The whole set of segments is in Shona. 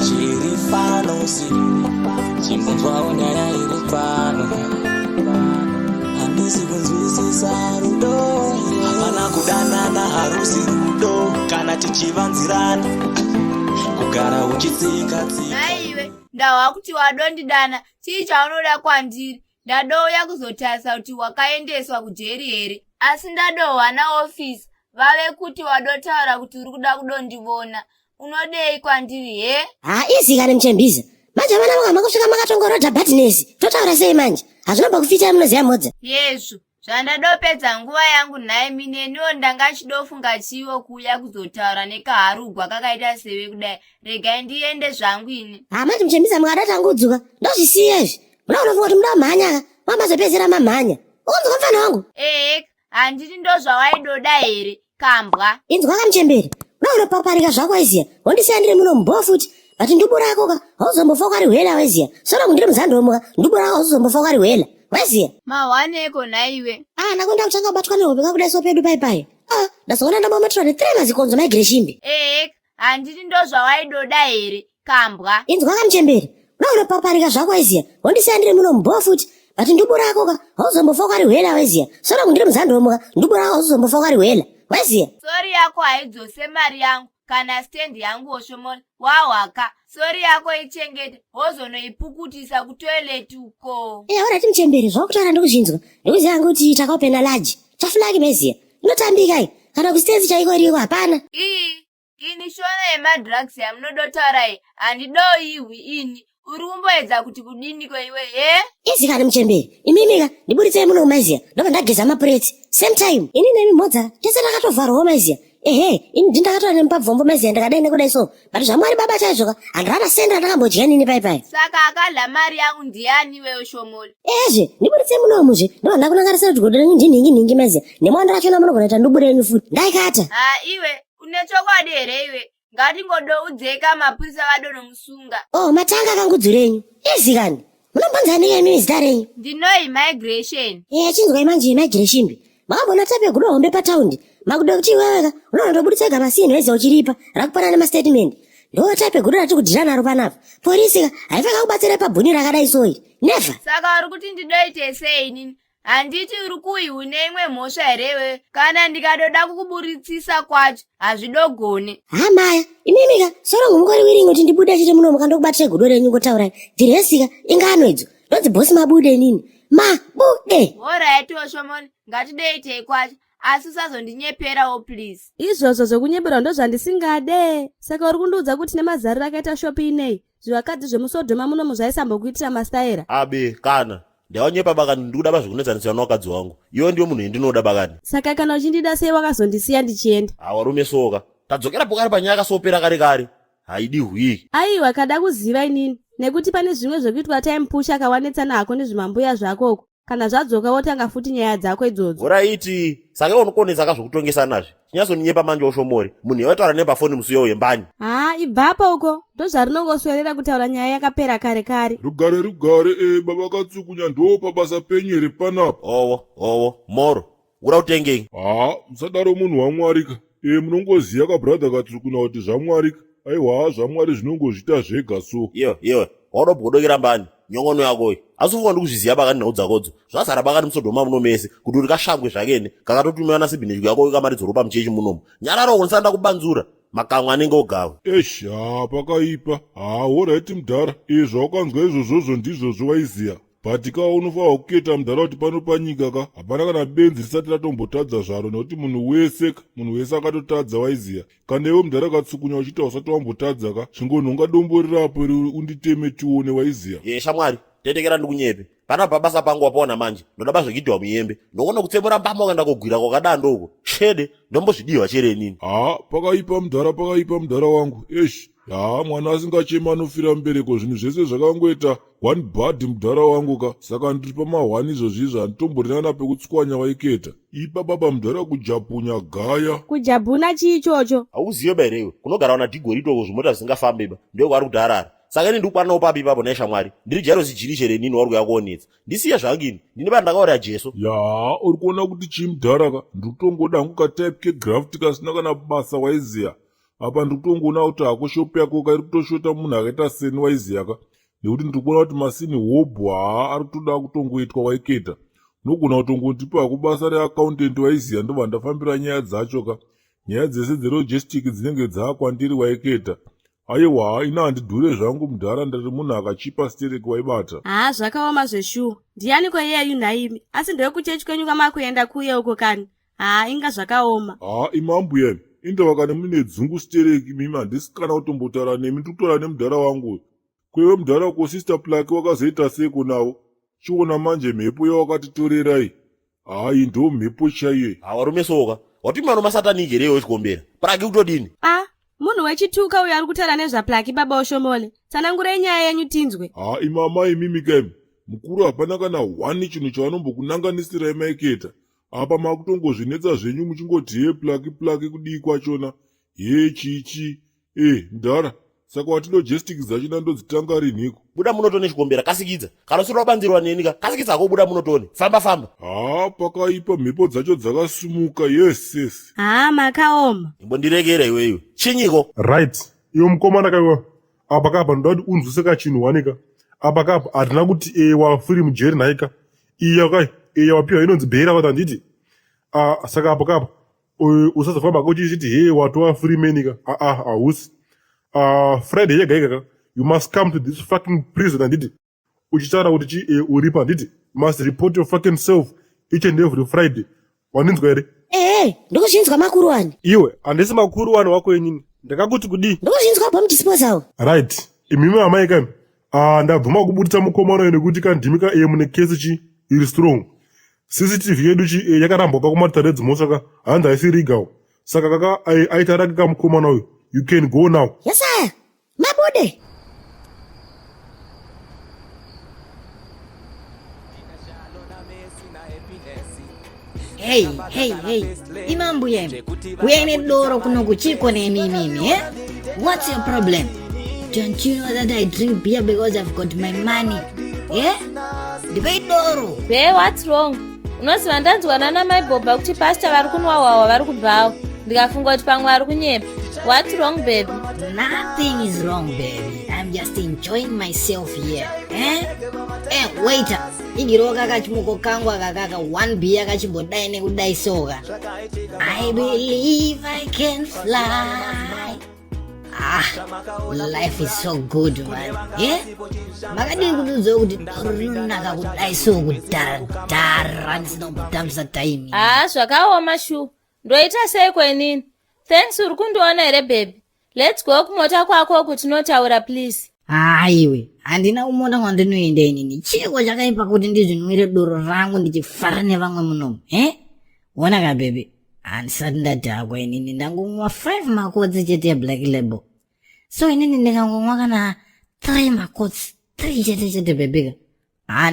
Chirifano si chimbonzwawo nyaya iri pano, handisi kunzwisisa rudo, hapana kudanana harusi rudo, kana tichivanzirana kugara uchitsika-tsika. Naiwe ndawa kuti wadondidana, chii chaunoda kwandiri? Ndadouya kuzotarisa kuti wakaendeswa kujeri here, asi ndadohwa naofisi vave kuti wadotaura kuti uri kuda kudondivona. Unodei kwandiri he? Izikane Mchembiza. Manje vana vanga makusvika makatongorodha bhatinesi. Totaura sei manje? Hazvinomba kuficha munoziya modza. Yesu, zvandadopedza nguva yangu nhai mineniwo ndanga chidofunga chiwo kuuya kuzotaura nekaharugwa kakaita sewe kudai. Regai ndiende zvangu ini. Manje Mchembiza mukadatangudzwa. Ndozvisiya izvi. Munofunga kuti muda kumhanya, mamazopedzera mamhanya. Unzwa mfana wangu? handiti ndozvawaidoda here, kambwa. Inzwa Kamchembere. Unopaparika zvako Weziya. Wondisiyandire muno mubhofu futi. Ati ndubu rako ka hauzombofa kwari Weziya. Sora kundiri muzandomuka, ndubu rako hauzombofa kwari Weziya. Mawaneko naiwe. Nakunda kuchanga kubatwa nehope kakudai sopedu pai. Ndazoona ndabometwa ne 3 mazikonzo maigire shimbi. handiti ndozvawaidoda here, kambwa. Inzwa Kamchembere. Unopaparika zvako Weziya. Wondisiyandire muno mubhofu futi. Ati ndubu rako ka hauzombofa kwari Weziya. Sora kundiri muzandomuka, ndubu rako hauzombofa kwari Weziya. Sori yako haidzose mari yangu kana stendi yangu oshomona wawaka. Sori yako ichengete wozonoipukutisa kutoileti uko. Orati Mchembere zvakutaura ndikuzvinzwa. Ndikuziva kuti takaopena laji. Chafulaki Meziya. Inotambika kana kustenzi chaiko iriko hapana. Ini shona yemadrugs yamunodotaura handidoiwi ini. Uri kumboedza kuti kudiniko iwe he? Izikane Mchembere. Imimika ndiburitsei muno Meziya. Ndobva ndageza mapureti. Same time. Ini nemi modza tese takatovharwawo Meziya. Ini ndindakatoa nemupabvombo Meziya ndakadai nekudai so. But zvamwari baba chaizvoka handirana senda ndakambodya nini pai. Saka akadla mari yangu ndiani iwewe shomoli? Ndiburitsei muno muzve. Ndobva ndakunangarisira kuti godo renyu ndinhingi Meziya. Nemwando rachona munogona kuita ndubu renyu futi. Ndaikata. Iwe une chokwadi here iwe. Ngatingodoudzeka mapurisa vadonomusunga. Matanga kangudzu renyu. Izikane. Munombonzani imi zita renyu? Ndinoi migration. Chinzwa imanje migration. Makambona tape gudo hombe pataundi. Makuda kuti iweweka unondobuditsa gama sini Weziya uchiripa rakupana nemastatement. Ndo tape gudo rati kudhira naro panapa. Polisi haifaka kubatsira pabhuni rakadai soi. Never. Saka uri kuti ndidoite sei nini? Handiti uri kuihune imwe mhosva here kana ndikadoda kukuburitsisa kwacho hazvidogone. Maya, imimika sora ngumukori wiringi kuti ndibude chete muno mukandokubatira gudo renyu ngotaurai. Ndiresika ingano idzo. Ndodzi bosi mabude nini? Mabude. Alright oshomoni, ngatideitei kwacho. Asi usazondinyeperawo please. Izvozvo zvokunyepera ndozvandisingade. Saka uri kundiudza kuti nemazariro akaita shopi inei zvivakadzi zvemusodhoma muno muzvaisambokuitira mastaira. Kana ndawanyepa bakani ndikuda bazvokunetsanisira nawakadzi wangu. Iwe ndiyo munhu endinoda bakani. Saka kana uchindida sei wakazondisiya ndichienda? Warume soka. Tadzokera pokari panyaya kasopera kare. Haidi hwii. Aiwa kada kuziva inini. Nekuti pane zvimwe zvekuitwa time push akawanetsana hako nezvimambuya zvakoko. Kana zvadzoka wotanga futi nyaya dzako idzodzo. Oraiti, saka unokoneza kazvokutongesa nazvo. Chinyazonyepa manje oshomori. Munhu yataura nepafoni musiyo wembani. Ibvapa uko. Ndozvarinongoswerera kutaura nyaya yakapera kare. Rugare baba Katsukunya ndo pabasa penyere panapa. Owo, moro. Ura utengei. Musadaro munhu wamwarika. Munongoziya kabrother Katsukuna kuti zvamwarika. Aiwa zvamwari zvinongozvita zvega so. Iwe, waunobhodokera mbani? Nyongono yako iyi. Asi ufunga ndikuzviziya bakani nhau dzakodzo. Zvazara bakani musodhoma muno mese kuti uri kashambwe zvakene. Kakatotumiwa nasibhinizhu yako kamaridzoro pamuchechi munomu. Nyararo unisanda kubanzura. Makamwa anenge ogawa. Pakaipa. Alright mudhara. Zvaukanzwa izvozvo ndizvozvo Weziya. But ka unofanira kuketa mudhara kuti pano panyika ka hapana kana benzi risati ratombotadza zvaro nekuti munhu wese akatotadza Weziya. Kana iwe mudhara Katsukunya uchiita usati wambotadza ka zvingonhonga dombo rirapo unditeme tione Weziya. Shamwari, tetekera ndikunyepe. Pana pabasa pangu wapaona manje. Ndoda bazvokuitwa muyembe. Ndokona kutsemura mbamo kaenda kogwira kwakadando uko. Shede, ndombozvidiwa chere nini. Pakaipa mudhara wangu. Mwana asingachema anofira mbereko zvinhu zvese zvakangoita one bad mudhara wangu ka. Saka ndiri pamahwani izvozvizvo handitomborina pekutswanya waiketa. Ipa baba mudhara kujapunya gaya. Kujabuna chii ichocho? Hauziyo bairewe. Kunogara na tigorito zvimota zvisingafambeba. Ndio kwari kutarara. Saka ini ndikupana papi ipapo naishamwari. Ndiri jairo sijiri chere nini wari kuyakuonetsa. Ndisiya zvangini. Ndine bandakaora Jesu. Uri kuona kuti chimudhara ka. Ndikutongoda hangu katype kegraft kasina kana basa Weziya. apa ndikutongoona kuti hako shopu yako kairi kutoshota munhu akaita seni waiziyaka nekuti ndikuona kuti masini hobho ari kutoda kutongoitwa waiketa. Unogona kutongondipa hako basa reaccountant waiziya ndobva ndafambira nyaya dzacho ka. Nyaya dzese dzelogistic dzinenge dzakwandiri waiketa. Aiwa ina handidhure zvangu munharaunda kuti munhu akachipa stereki waibata. Zvakaoma zveshuwa. Ndianiko iyeyu naimi? Asi ndewekuchechi kwenyu kwamakuenda kuye uko kani? Inga zvakaoma. Imambuyani. Indava kana mune dzungu stereki mimi handisi kana kutombotaura nemi ndikutora nemudhara wangu. Kwewe mudhara wako sister plake wakazoita seko nawo. Chiona manje mhepo yawakatitorerai. Ndo mhepo chaiyo. Warume soka. Wati mano masatanike reyo chikombera. Plake kutodini? Munhu wechituka uyo ari kutaura nezvaplaki baba Oshomole. Tsanangurei nyaya yenyu tinzwe. Imamai mimi kaimi. Mukuru hapana kana wani chinhu chavanombokunanganisirai maiketa. Apa makutongozvinetsa zvenyu muchingoti plaki kudii kwachona. Chichi. Ndara. Saka watilogistic dzachina ndodzitanga rinhiko. Buda munotone chikombera kasikidza. Kana usiri wabanzirwa nenika kasikidza hako buda munotone. Famba. Pakaipa mhepo dzacho dzakasumuka. Yes. Makaoma. Imbondirekera iweyo. Chinyiko? Right. Iyo mukomana kaiwa. Apa kapa ndoda kuti unzwise kachinhu wanika. Apa kapa hatina kuti wafiri mujeri naika. Iya kai. Wapiwa inonzi bhera wata nditi. Saka apa kapa. Usazofamba kuchiti watova free menika. Hausi. Friday yega you must come to this fucking prison anditi uchitaura kuti uripa anditi you must report your fucking self each and every Friday. Waninzwa ere? Ndokuzvinzwa makuru wani. Iwe handisi makuru wani wako yenini ndakakuti kudii. Ndokuzvinzwa bva mudisposal. Right. Imimi amai kami ndabvuma kubuditsa mukomana uyu nekuti kandimika mune kesi iri strong. CCTV yedu yakaramboka kumatare dzimosaka hanzi haisi legal. Saka kaka aita rake kamukomana uyu. You can go now. Yes, sir. Mabude. Hey. Imambu yenu. Kuyene doro kuno kuchiko ne mimi, What's your problem? Don't you know that I drink beer because I've got my money? Debate doro. Hey, what's wrong? Unoziva ndanzwa nana mai Bobha kuti pastor vari kunwa wawa vari kubvawo. Ndikafunga kuti pamwe ari kunyepa. What's wrong, baby? Nothing is wrong, baby. I'm just enjoying myself here. Waiter. Igiro kaka chimuko kangu akakaka 1 beer kachimbodai nekudai soka. I believe I can fly. Life is so good, man. Makadii kududza kuti rinonaka kudai so kudhara ndisina kutambisa time. Zvakaoma shu. Ndoita sei kwenini? Thanks uri kundiona here baby. Let's go kumota kwako kuti notaura please. Iwe, handina kumota kwandinoenda inini. Chiko chakaipa kuti ndizvinwire doro rangu ndichifara nevamwe munomu. Ona ka baby. Handisati ndadhakwa inini ndangomwa 5 makodzi chete Black Label. So inini ndikangomwa kana 3 makodzi 3 chete baby.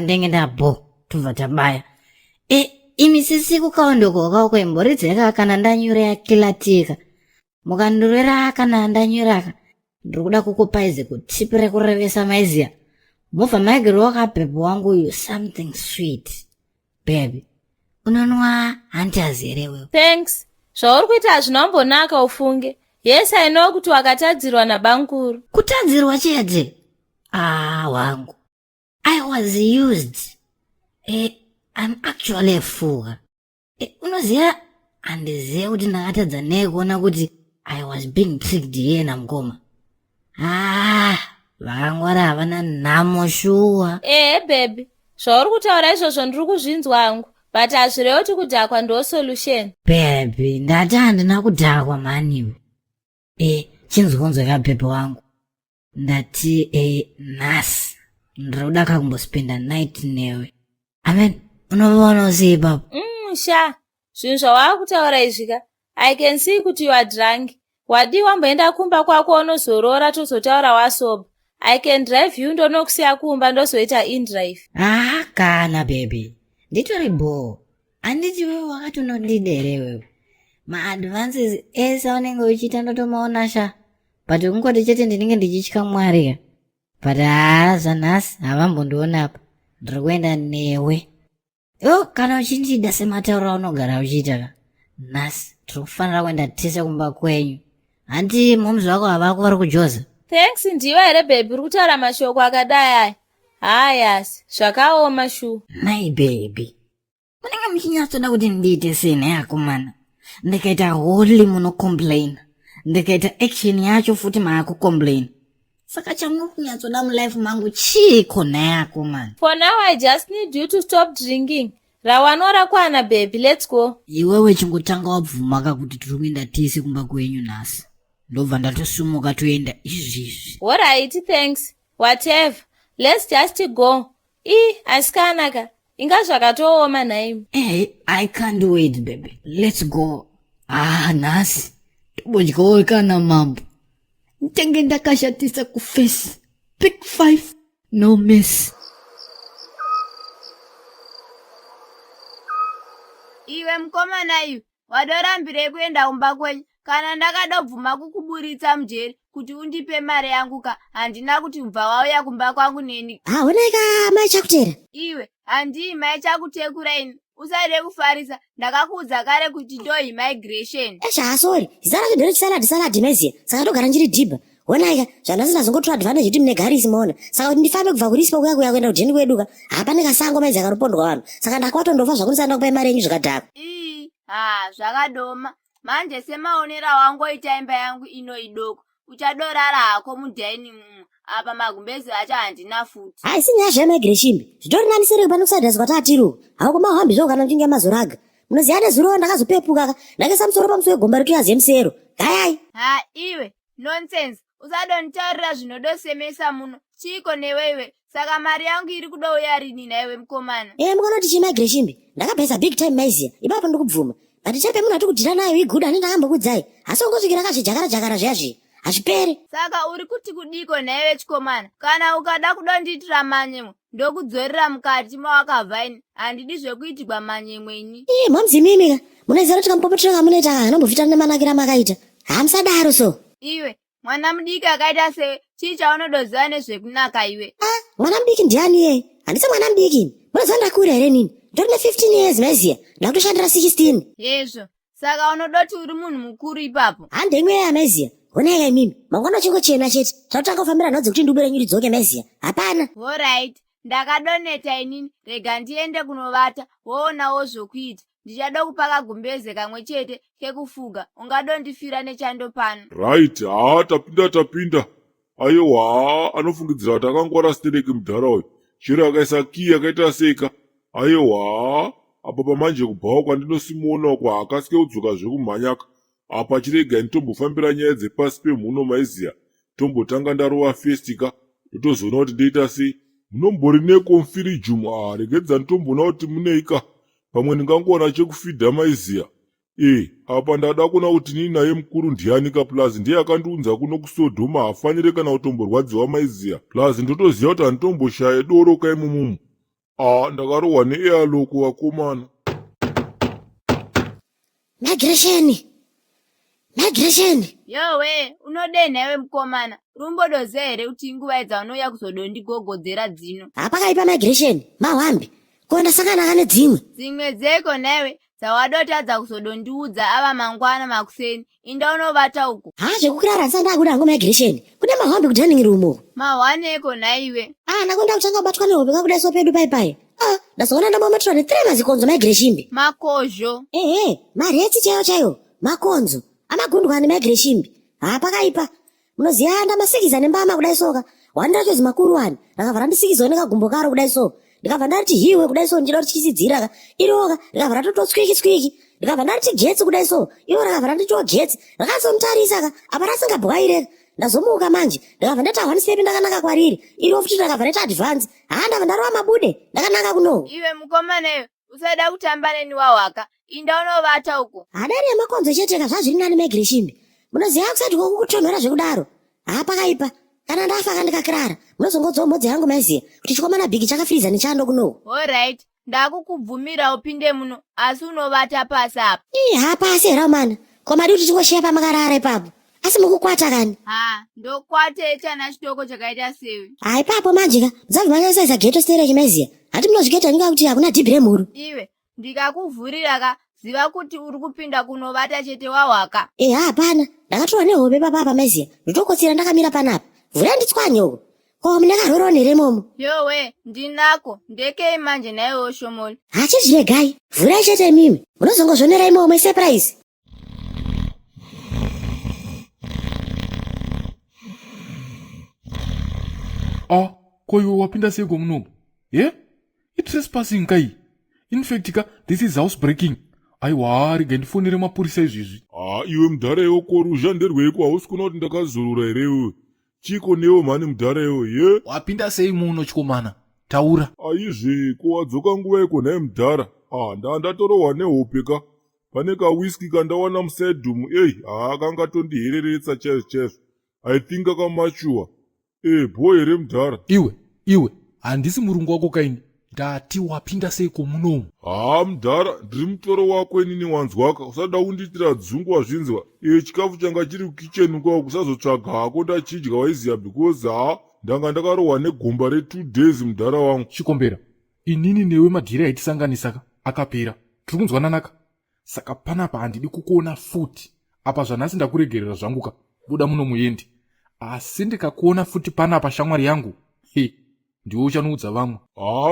Ndenge ndabo tubva tabaya. Imisisi kukaondoko kwakaukwemboridzeka kana ndanyura yakilatika. Mukandurera kana ndanyuraka. Ndikuda kukupaize kutipi rekurevesa maiziya. Mubva maigiro wakapepo wangu uyu something sweet. Baby, unonwa hantazi here wewe. Thanks. Zvauri kuita hazvinombonaka ufunge. Yes, I know kuti wakatadzirwa nabankuru. Kutadzirwa chete? Wangu. I was used. I'm actually a fool. Unoziya handizive kuti ndakatadza nei kuona kuti I was being tricked here namukoma. Vakangwara havana nhamo shuwa. Baby. Zvauri kutaura izvozvo ndiri kuzvinzwa hangu. But hazvirevo kuti kudhakwa ndo solution. Baby, ndati handina kudhakwa maniwe. Chinzwa kapepe wangu. Ndati nhasi ndiri kuda kumbospenda night newe. Amen. Unoona sei baba? Sha. Zvinhu zvawakutaura izvika. I can see kuti you are drunk. Wadi wamboenda kumba kwako unozorora tozotaura wasoba. I can drive you ndonokusiya kumba ndozoita in-drive. Kana baby. Nditori bo. Handiti wewe wakati unondidere wewe. Ma-advances ese unenge uchiita ndotomaona sha. But ungoti chete ndinenge ndichitya Mwari. But zanhasi havambondiona apa. Ndiri kuenda newe. Kana uchindida sematauro unogara uchiita ka. Nhasi tiri kufanira kuenda tese kumba kwenyu. hanti momuzi wako havako vari kujoza? Thanks ndiwe here baby uri kutaura mashoko akadai aya. Hayas, zvakaoma shu. My baby, munenge muchinyatsoda kuti ndiite sene yakomana. Ndikaita wholly munocomplain, ndikaita action yacho futi maakucomplain. Saka chamukunyatsoda mulife mangu chiko nayakomana. For now I just need you to stop drinking. Rawano rakwana baby, let's go. Iwewe chingotanga wabvumaka kuti tiri kuenda tese kumba kwenyu nhasi. Ndobva ndatosumuka toenda izvizvi. Alright, thanks. Whatever. Let's just go. Asikanaka. Inga zvakatooma naimi. I can't wait baby. Let's go. Nhasi. Tobodyawo kana mambo. Ntenge ndakashatisa kuface. Pick 5. No miss. Iwe mukomana iwe, wadorambire kuenda kumba kwenyu. Kana ndakadobvuma kukuburitsa mujeri kuti undipe mari yangu ka, handina kuti ubva wauya kumba kwangu neni. Oneka mai chakutera. Iwe, handii mai chakutekura ini. Usade kufarisa, ndakakuudza kare kuti ndo immigration. Sorry, zita racho ndere salad meziya. Saka ndogara ndiri dhibha. Oneka, zvandasina zongotora advantage kuti mune garisi maona. Saka kuti ndifambe kubva kurispa kuya kuenda kujeni kweduka. Hapane kasango maizi akarupondwa vanhu. Saka ndakwatondofa zvakunisana kupai mari yenyu zvakadhaka. Zvakadoma. Manje semaonera wangoita imba yangu ino idoko. Uchadorara hako mudining room. Apa magumbezi acha handina futi. Sinyaya zvemigration. Zvitori nani sere pano kusadhazi kwatatiru. Hakumahambi zvo kana mchinge mazoraga. Munoziya nezuro ndakazopepuka ka. Ndakaisa musoro pamusoro gomba rikuyazi musero. Gayai. Iwe, nonsense. Usadontaurira zvinodosemesa muno. Chiko newewe. Saka mari yangu iri kudouya rini naiwe mukomana. Mukanoti chimigration. Ndakapesa big time maiziya. Ipapo ndokubvuma. Atichape munhu atikudhira nayo iguda handindakambokudzai. Asi ungosvikira kazvijakara zviyazvi. Hazvipere. Saka uri kuti kudiko naiwe chikomana. Kana ukada kudondiitira manyemwe, ndokudzorera mukati mawakabva ini. Handidi zvekuitirwa manyemwe ini. Mwamzimimika. Munoziva kuti kamupopetreka munoita hanombovhitana nemanakira makaita. Hamusadaro so. Iwe, mwana mudiki akaita sewe, chii chaunodoziva nezvekunaka iwe? Mwana mudiki ndiani ye? Handisa mwana mudiki. Munoziva ndakura here nini? Ndori ne15 years maiziya. Ndakutoshandira 16. Yezvo. Saka unodoti uri munhu mukuru ipapo. Handemweya maiziya. Oneka imimi. Mangwana chingochena chete. Tatanga kufambira nhodzi kuti ndibure nyuri dzoke maiziya. Hapana. Alright. Ndakadoneta inini. Rega ndiende kunovata. Woonawo zvokuita. Ndichada kupaka gumbeze kamwe chete kekufuga. Ungadondifira nechando pano. Right, tapinda. Aiwa, anofungidzira kuti akangwara stereki mudhara uyu. Chero akaisa kiyi akaita seka. Aiwa, apa pamanje kubvawo kwandinosimuonawo kwaakasike kudzoka zvekumhanyaka. Apa chirega nditombofambira nyaya dzepasi pemhuno maiziya. Tombotanga ndarova festika. Totozoona kuti ndoita sei. Munombori nekomfirijumu. Regedza nditomboona kuti muneika. Pamwe ndingangoona chekufidha maiziya. Apa ndada kuona kuti nini naye mukuru ndianika plus ndiye akandiunza kuno kusodhoma hafanire kana kutomborwadziwa maiziya. Plus ndotoziva kuti handitomboshaya doro kaimumumu. Ndakarohwa neairloko wakomana. Migration. Yowe, unodei naiwe mukomana. Rumbodoze here kuti inguva idzaunouya kuzodondigogodzera dzino. Hapakaipa migration. Mahwambi. Kuenda sakanaka nedzimwe. Dzimwe dzeko naiwe. Dzawadotadza kuzodondiudza ava mangwana makuseni. Inda unovata uku. Zvekukurara ndisanda akuda hangu migration. Kune mahwambi kudining room uku. Mahwaneko naiwe. Nakunda kuchanga kubatwa nehope kakudaiso pedu paipai. Ndazoona ndamometrwa ne3 mazikonzo migration. Makozho. Maretsi chaiyo. Makonzo. Amagundwa nemigration. Pakaipa. Munoziya ndamasikiza nembama kudaisoka. Wandachozi makuru wani. Ndakavhara ndisikizo nekagumbo karo kudaiso. Ndikabva ndati hiwe kudaiso ndida kuti chisidzira iroka. Ndikabva ndatotswiki. Ndikabva ndati getsi kudaiso. Iwo rakabva ndicho getsi. Rakazomutarisa apa rasingabwaire. Ndazomuka manje. Ndikabva ndati one-step ndakanaka kwariri. Iro futi ndakabva ndati advance. Ndabva ndarova mabude. Ndakanaka kuno. Iwe mukomana iwe. Usada kutamba neni wawaka. Inda unovata uko. Hadari yemakonzo cheteka zvazviri nani migration. Munoziya kusati kokutonhora zvekudaro. Pakaipa. Kana ndafa kandikakirara. Munozongodzawo modzi yangu maiziya. Kuti chikomana bhigi chakafiriza nechando kuno. Alright. Ndakukubvumira upinde muno. Asi unovata pasi apa. Hapasi hera mana. Koma kuti chingosheya pamakarara ipapo. Asi mukukwata kani. Ndokwate chana chitoko chakaita sewe. Ipapo manjika. Muzabva geto stereki maiziya. Hati munozviketa ninga kuti hakuna dhibhire mhuru. Iwe. Ndikakuvhurira ziva kuti uri kupinda kunovata chete wawaka. Hapana, ndakatova nehope papapa maziya, ndotokotsera ndakamira panapa. Vhura nditswanyoko. Ko munakarora neremomo. Yowe, ndinako, ndekei manje naiwewo Shomoli. Hachizviregai, vhurai chete mimi. Munozongozvonera imomo surprise. Ko iwe wapinda seko munomu? Trespassing kai. In fact ka, this is housebreaking. Aiwa, rega ndifonere mapurisa izvizvi. Iwe mudhara iwe koruzha nderweiko hausi kuona kuti ndakazorora here iwe. Chiko newe mhani mudhara iwe, Wapinda sei muno chikomana? Taura. Aizve, ko wadzoka nguva iko nhaye mudhara. Ndatorohwa nehope ka. Pane kawiski kandawana musaidhumu, kangatondihereretsa chaizvo. I think akamachuwa. Bho here mudhara. Iwe, handisi murungu wako kaini. Ndati wapinda seiko munomu. Mudhara, ndiri mutoro wako inini wanzwaka. Usada kundiitira dzungu wazvinzwa. Chikafu changa chiri kukicheni kwako kusazotsvaga hako ndachidya waiziya because ndanga ndakarohwa negomba re2 days mudhara wangu. Chikombera, inini newe madhiri aitisanganisaka akapera. Tiri kunzwananaka. Saka panapa handidi kukuona futi. Apa zvanhasi ndakuregerera zvanguka. Buda muno muende. Asi ndikakuona futi panapa shamwari yangu. Ndiwo uchanoudza vamwe.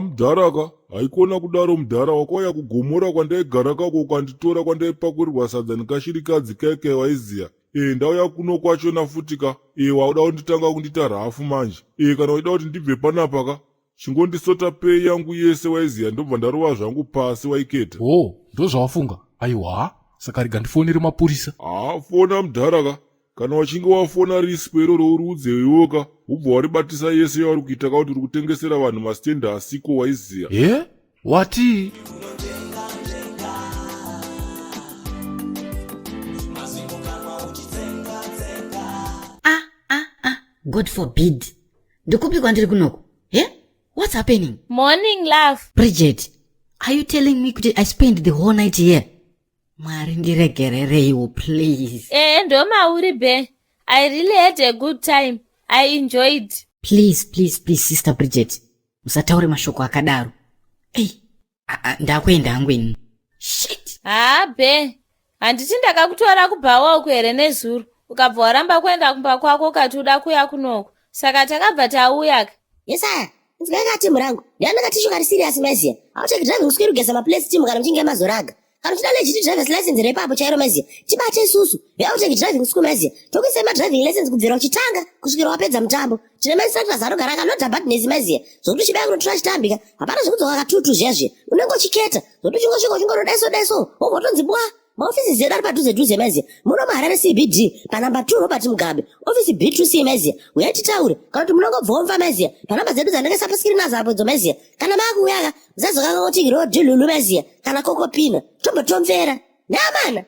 Mudhara ka, haikona kudaro mudhara wakauya kugomora kwandaigara kako ukanditora kwandaipakurirwa sadza nikashirikadzi kaikai waiziya. Ndauya kuno kwachona futi ka. Wauda kunditanga kundita rafu manje. Kana waida kuti ndibve panapa ka, chingondisota pei yangu yese waiziya ndobva ndarova zvangu pasi waiketa. Ndozvawafunga. Aiwa, saka rega ndifonere mapurisa. Fona mudhara ka. Kana wachinge wafona rispo iroro urudze iwoka, ubva waribatisa yese yauri kuita kuti uri kutengesera vanhu masitenda asiko waiziya. Wati? God forbid. Ndikupi kwandiri kunoko? What's happening? Morning, love. Bridget, are you telling me kuti I spent the whole night here? Mari ndiregerereiwo, please. Ndo mauri be. I really had a good time. I enjoyed. Please, Sister Bridget. Musataure mashoko akadaro. Ndakwenda hangweni. Shit. Be. Handiti ndakakutora kubhawa uku here nezuro. Ukabva waramba kuenda kumba kwako ukati uda kuya kunoko. Saka takabva tauyaka. Yesaya, nzikanga timu rangu. Ndiyana tishuka ri serious maziya. Auteki driving uskwiri kugeza maplace timu kana mchinge mazoraga. Kana uchida legit driver's license repapo chairo maziya. Chibate isusu. Auteki driving school maziya. Tokuise ma driving license kubvira uchitanga kusvikira wapedza mutambo. Tine maisatra zarogara akanota badness maziya. Zokuti chibaya kunotora chitambika. Hapana zvekudzoka katutu zvezve. Unenge uchiketa. Zokuti chingosvika uchingorodaiso. Wogotonzi bwa. Maofisi zedu ari padhuze maziya. Muno muHarare CBD panamba 2 Robert Mugabe. Ofisi B2C maziya. Uyatitaure kana kuti munongobvomva maziya. Panamba zedu dzanenge sapaskiri nazapo dzo maziya. Kana makuuyaka zazoka kuti road lulu maziya. Kana kokopina. Tombotomvera. Namana.